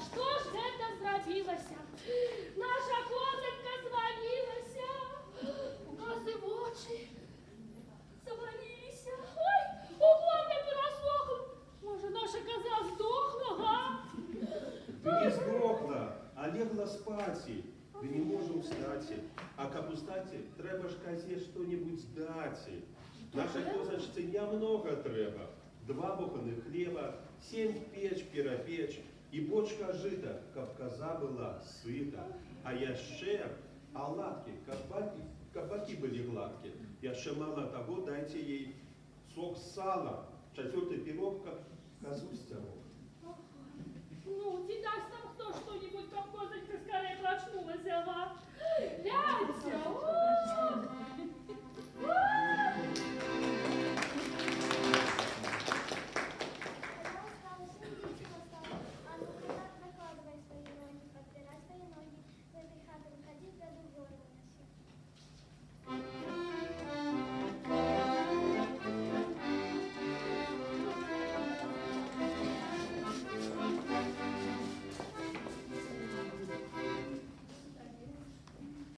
што ж гэта зрабілася? Наша козонька звалілася. У кози вочы заваліліся. Ой, у горле перасохло. Може, наша коза здохла, га? Ды не здохла, а легла спаці. Ды не можа ўстаці. А каб устаці, трэба ж козе што-нибудь даці. Нашай козачцы нямнога трэба. 2 буханы хлеба, 7 печ перапеч і бочка жыта, каб коза была сыта. А яшчэ аладкі, кабакі былі гладкі. Яшчэ мала таго, дайце ей сок з сала, 4-й пірог,